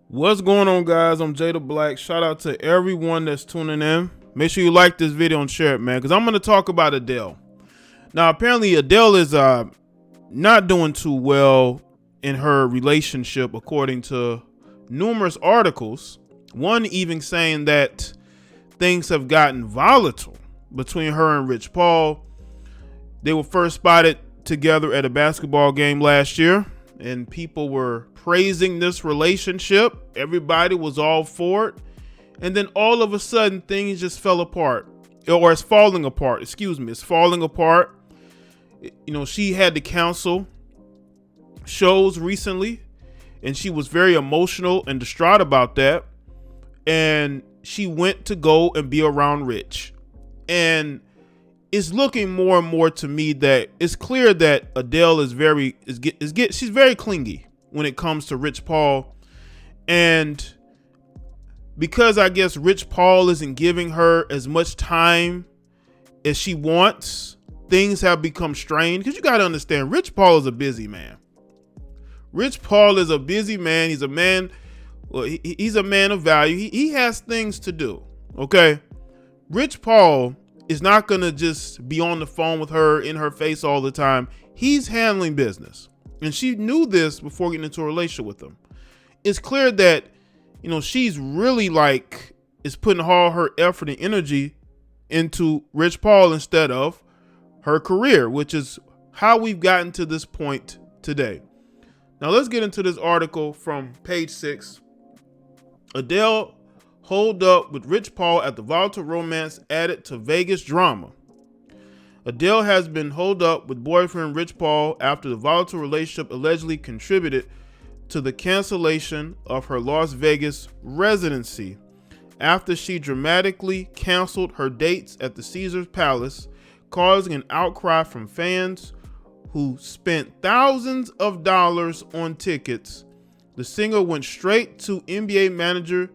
What's going on, guys? I'm Jay the Black. Shout out to everyone that's tuning in. Make sure you like this video and share it, man, because I'm going to talk about Adele. Now, apparently Adele is not doing too well in her relationship, according to numerous articles. One even saying that things have gotten volatile between her and Rich Paul. They were first spotted together at a basketball game last year, and people were praising this relationship. Everybody was all for it. And then all of a sudden things just fell apart, or it's falling apart. It's falling apart. You know, she had to cancel shows recently, and she was very emotional and distraught about that. And she went to go and be around Rich. And it's looking more and more to me that it's clear that Adele is she's very clingy when it comes to Rich Paul. And because I guess Rich Paul isn't giving her as much time as she wants, things have become strained. Because you got to understand, Rich Paul is a busy man. Rich Paul is a busy man. He's a man. Well, he's a man of value. He has things to do. Okay. Rich Paul is not going to just be on the phone with her in her face all the time. He's handling business. And she knew this before getting into a relationship with him. It's clear that, you know, she's really is putting all her effort and energy into Rich Paul instead of her career, which is how we've gotten to this point today. Now let's get into this article from page 6. Adele holed up with Rich Paul at the volatile romance added to Vegas drama. Adele has been holed up with boyfriend Rich Paul after the volatile relationship allegedly contributed to the cancellation of her Las Vegas residency after she dramatically canceled her dates at the Caesars Palace, causing an outcry from fans who spent thousands of dollars on tickets. The singer went straight to NBA manager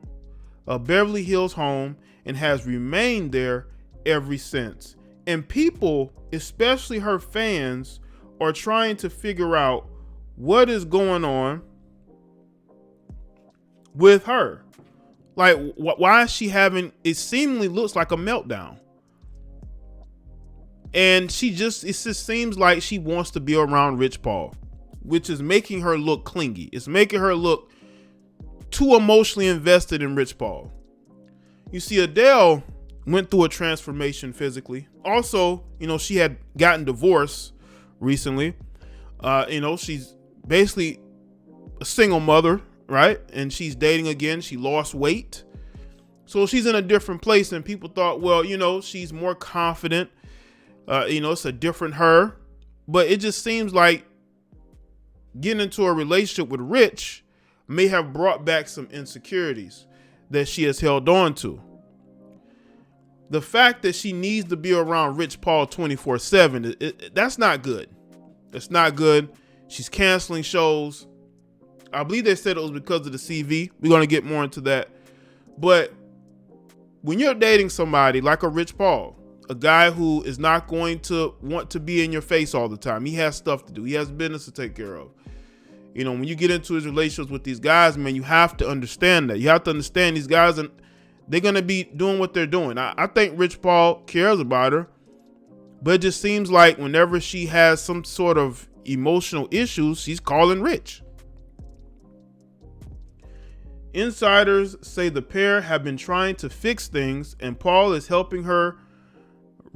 of Beverly Hills home and has remained there ever since. And people, especially her fans, are trying to figure out what is going on with her. Like, why is she having, it seemingly looks like a meltdown. And it just seems like she wants to be around Rich Paul, which is making her look clingy. It's making her look too emotionally invested in Rich Paul. You see, Adele went through a transformation physically. Also, you know, she had gotten divorced recently. You know, she's basically a single mother, right? And she's dating again. She lost weight. So she's in a different place, and people thought, well, you know, she's more confident. You know, it's a different her. But it just seems like getting into a relationship with Rich may have brought back some insecurities that she has held on to. The fact that she needs to be around Rich Paul 24/7, that's not good. It's not good. She's canceling shows. I believe they said it was because of the CV. We're going to get more into that. But when you're dating somebody like a Rich Paul, a guy who is not going to want to be in your face all the time, he has stuff to do. He has business to take care of. You know, when you get into his relationships with these guys, man, you have to understand that. You have to understand these guys, and they're going to be doing what they're doing. I think Rich Paul cares about her, but it just seems like whenever she has some sort of emotional issues, she's calling Rich. Insiders say the pair have been trying to fix things, and Paul is helping her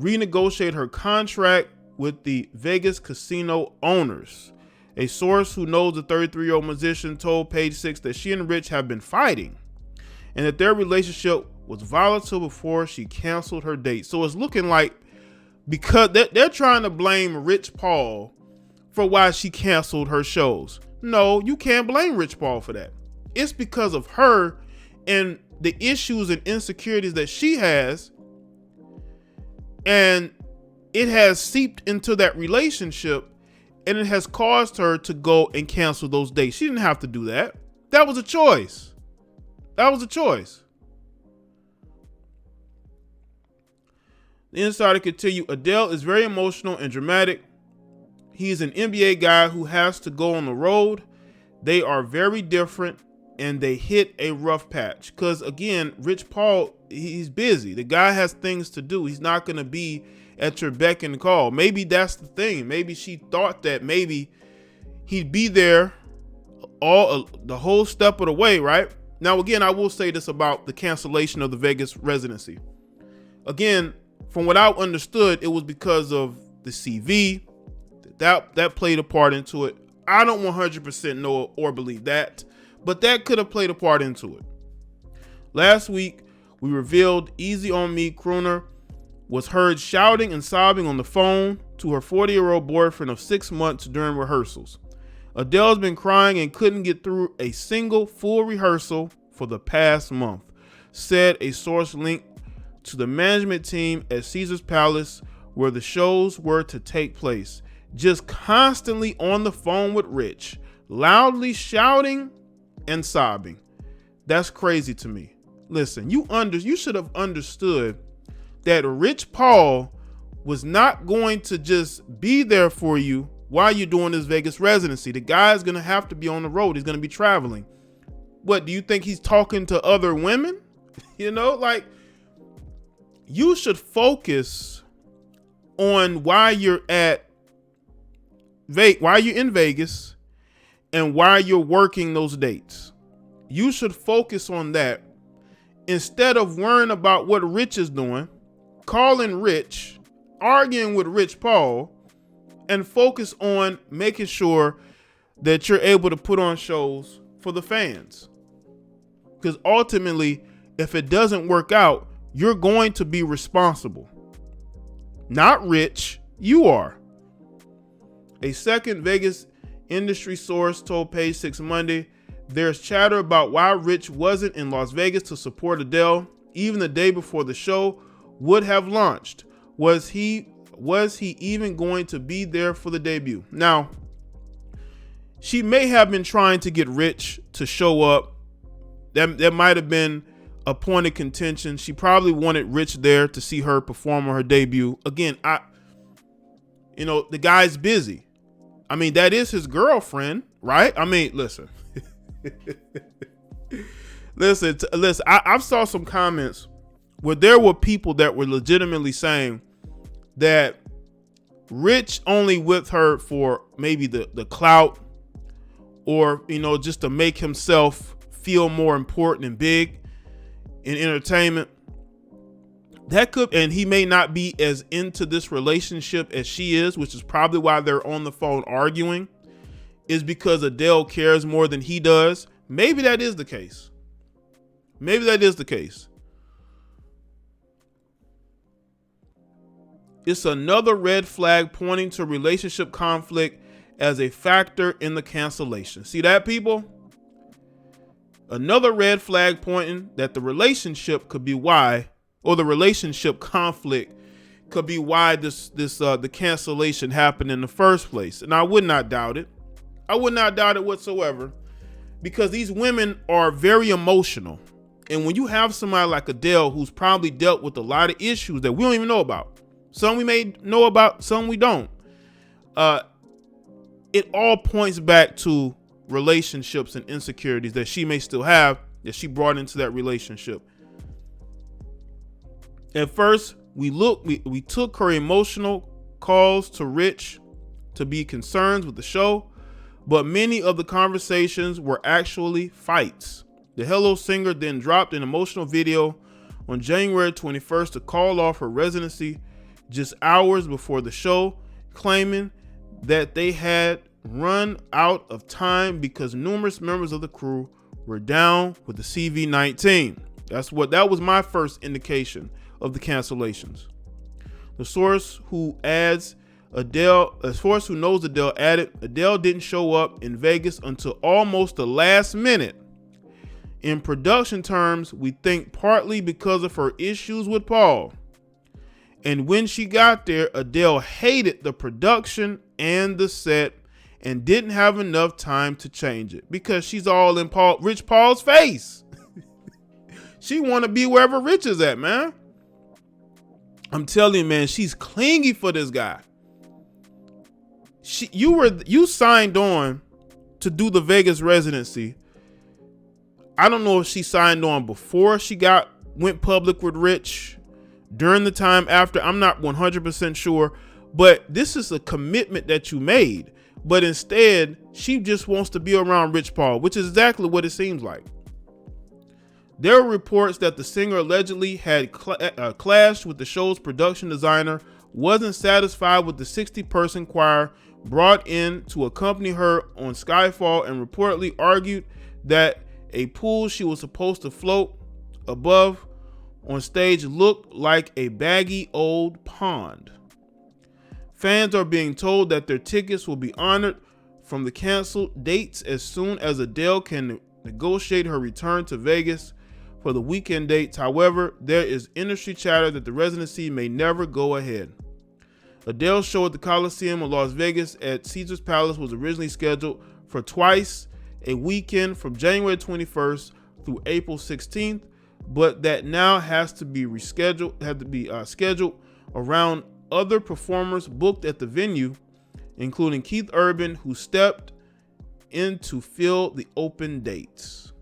renegotiate her contract with the Vegas casino owners. A source who knows the 33-year-old musician told Page 6 that she and Rich have been fighting and that their relationship was volatile before she canceled her date. So it's looking like, because they're trying to blame Rich Paul for why she canceled her shows. No, you can't blame Rich Paul for that. It's because of her and the issues and insecurities that she has, and it has seeped into that relationship, and it has caused her to go and cancel those dates. She didn't have to do that. That was a choice. That was a choice. The insider continued, Adele is very emotional and dramatic. He's an NBA guy who has to go on the road. They are very different. and they hit a rough patch. Because again, Rich Paul, he's busy. The guy has things to do. He's not going to be at your beck and call. Maybe that's the thing. Maybe she thought that maybe he'd be there the whole step of the way, right? Now, again, I will say this about the cancellation of the Vegas residency. Again, from what I understood, it was because of the CV. That played a part into it. I don't 100% know or believe that, but that could have played a part into it. Last week, we revealed Easy on Me crooner was heard shouting and sobbing on the phone to her 40-year-old boyfriend of 6 months during rehearsals. Adele's been crying and couldn't get through a single full rehearsal for the past month, said a source linked to the management team at Caesar's Palace where the shows were to take place. Just constantly on the phone with Rich, loudly shouting and sobbing. That's crazy to me. Listen, you should have understood that Rich Paul was not going to just be there for you while you're doing this Vegas residency. The guy's going to have to be on the road. He's going to be traveling. What, do you think he's talking to other women? Like, you should focus on why you're in Vegas and why you're working those dates. You should focus on that instead of worrying about what Rich is doing, calling Rich, arguing with Rich Paul, and focus on making sure that you're able to put on shows for the fans. Because ultimately, if it doesn't work out, you're going to be responsible. Not Rich, you are. A second Vegas industry source told Page 6 Monday, there's chatter about why Rich wasn't in Las Vegas to support Adele, even the day before the show would have launched. Was he even going to be there for the debut? Now, she may have been trying to get Rich to show up. That might have been a point of contention. She probably wanted Rich there to see her perform on her debut. Again, the guy's busy. I mean, that is his girlfriend, right? I mean, listen. listen. I saw some comments where there were people that were legitimately saying that Rich only with her for maybe the clout, or just to make himself feel more important and big in entertainment. That could, and he may not be as into this relationship as she is, which is probably why they're on the phone arguing, is because Adele cares more than he does. Maybe that is the case. It's another red flag pointing to relationship conflict as a factor in the cancellation. See that, people? Another red flag pointing that the relationship could be why, or the relationship conflict could be why the cancellation happened in the first place. And I would not doubt it. I would not doubt it whatsoever, because these women are very emotional. And when you have somebody like Adele, who's probably dealt with a lot of issues that we don't even know about, some we may know about, some we don't, it all points back to relationships and insecurities that she may still have, that she brought into that relationship. At first, we took her emotional calls to Rich to be concerns with the show, but many of the conversations were actually fights. The Hello singer then dropped an emotional video on January 21st to call off her residency just hours before the show, claiming that they had run out of time because numerous members of the crew were down with the CV-19. That was my first indication of the cancellations. The source who knows Adele added, Adele didn't show up in Vegas until almost the last minute. In production terms, we think partly because of her issues with Paul. And when she got there, Adele hated the production and the set and didn't have enough time to change it because she's all in Rich Paul's face. She want to be wherever Rich is at, man. I'm telling you, man, she's clingy for this guy. You signed on to do the Vegas residency I don't know if she signed on before she went public with Rich, during the time after. I'm not 100% sure, but this is a commitment that you made. But instead, she just wants to be around Rich Paul, which is exactly what it seems like. There are reports that the singer allegedly had clashed with the show's production designer, wasn't satisfied with the 60-person choir brought in to accompany her on Skyfall, and reportedly argued that a pool she was supposed to float above on stage looked like a baggy old pond. Fans are being told that their tickets will be honored from the canceled dates as soon as Adele can negotiate her return to Vegas for the weekend dates. However, there is industry chatter that the residency may never go ahead. Adele's show at the Coliseum of Las Vegas at Caesars Palace was originally scheduled for twice a weekend from January 21st through April 16th, but that now has to be scheduled around other performers booked at the venue, including Keith Urban, who stepped in to fill the open dates.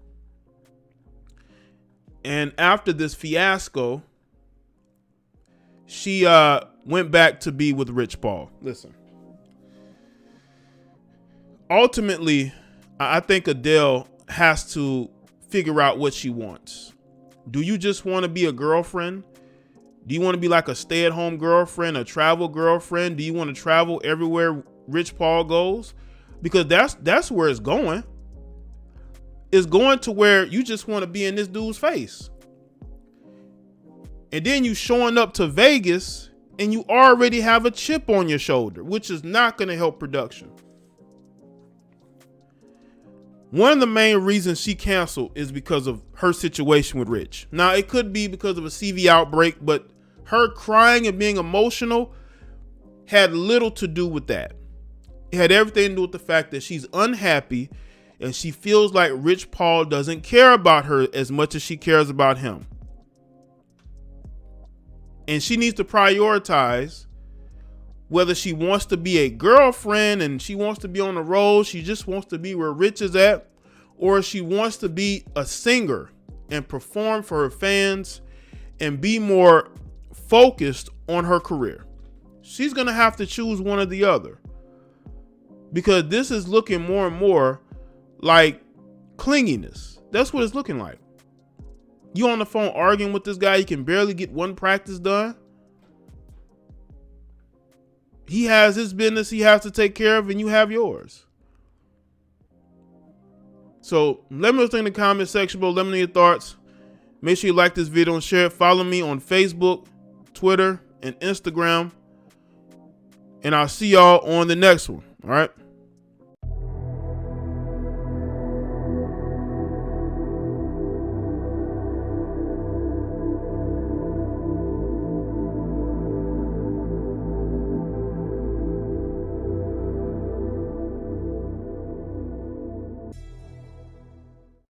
And after this fiasco, she went back to be with Rich Paul. Listen, ultimately, I think Adele has to figure out what she wants. Do you just want to be a girlfriend? Do you want to be like a stay-at-home girlfriend, a travel girlfriend? Do you want to travel everywhere Rich Paul goes? Because that's where it's going. It's going to where you just want to be in this dude's face. And then you showing up to Vegas and you already have a chip on your shoulder, which is not going to help production. One of the main reasons she canceled is because of her situation with Rich. Now, it could be because of a CV outbreak, but her crying and being emotional had little to do with that. It had everything to do with the fact that she's unhappy and she feels like Rich Paul doesn't care about her as much as she cares about him. And she needs to prioritize whether she wants to be a girlfriend and she wants to be on the road, she just wants to be where Rich is at, or she wants to be a singer and perform for her fans and be more focused on her career. She's going to have to choose one or the other, because this is looking more and more like clinginess. That's what it's looking like. You on the phone arguing with this guy, you can barely get one practice done. He has his business he has to take care of, and you have yours. So let me know in the comment section below. Let me know your thoughts. Make sure you like this video and share it. Follow me on Facebook, Twitter, and Instagram. And I'll see y'all on the next one. All right.